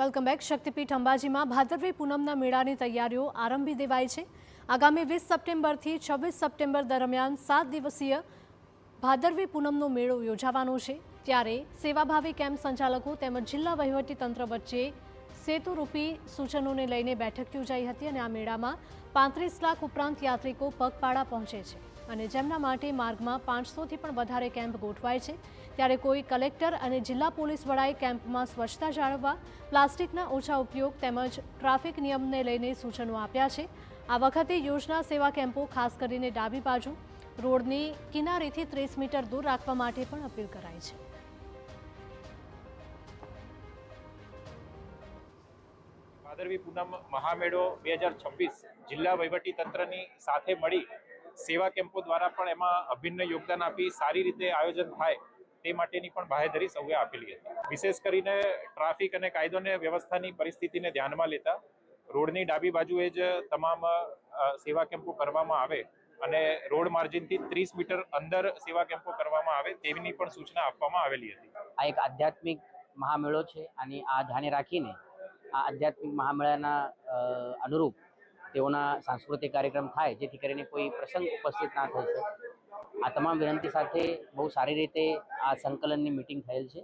Welcome back. શક્તિપીઠ અંબાજીમાં ભાદરવી પૂનમના મેળાની તૈયારીઓ આરંભી દેવાઈ છે. આગામી 20 સપ્ટેમ્બરથી 26 સપ્ટેમ્બર દરમિયાન 7 દિવસીય ભાદરવી પૂનમનો મેળો યોજાવાનો છે. ત્યારે સેવાભાવી કેમ્પ સંચાલકો તેમજ જિલ્લા વહીવટીતંત્ર વચ્ચે સેતુરૂપી સૂચનોને લઈને બેઠક યોજાઈ હતી અને આ મેળામાં 35 લાખ ઉપરાંત યાત્રિકો પગપાળા પહોંચે છે અને જેમના માટે માર્ગમાં 500થી પણ વધારે કેમ્પ ગોઠવાય છે. ત્યારે કોઈ કલેક્ટર અને જિલ્લા પોલીસ વડાએ કેમ્પમાં સ્વચ્છતા જાળવવા, પ્લાસ્ટિકના ઓછા ઉપયોગ તેમજ ટ્રાફિક નિયમને લઈને સૂચનો આપ્યા છે. આ વખતે યોજના સેવા કેમ્પો ખાસ કરીને ડાબી બાજુ રોડની કિનારેથી 30 મીટર દૂર રાખવા માટે પણ અપીલ કરાઈ છે. ભાદરવી પૂનમ મહામેળો 2026 જિલ્લા વહીવટી તંત્રની સાથે મળી સેવા કેમ્પો દ્વારા પણ એમાં અભિન્ન યોગદાન આપી સારી રીતે આયોજન થાય તે માટેની પણ બાહેધરી સૌએ આપેલી હતી. વિશેષ કરીને ટ્રાફિક અને કાયદો અને વ્યવસ્થાની પરિસ્થિતિને ધ્યાનમાં લેતા રોડની ડાબી બાજુએ જ તમામ સેવા કેમ્પો કરવામાં આવે અને રોડ માર્જિનથી 30 મીટર અંદર સેવા કેમ્પો કરવામાં આવે તેની પણ સૂચના આપવામાં આવેલી હતી. આ એક આધ્યાત્મિક મહામેળો છે અને આ ધ્યાને રાખીને આ આધ્યાત્મિક મહામેળાના અનુરૂપ તેઓના સાંસ્કૃતિક કાર્યક્રમ થાય જેથી કરીને કોઈ પ્રસંગ ઉપસ્થિત ના થઈ શકે. આ તમામ વિનંતી સાથે બહુ સારી રીતે આ સંકલનની મિટિંગ થયેલ છે.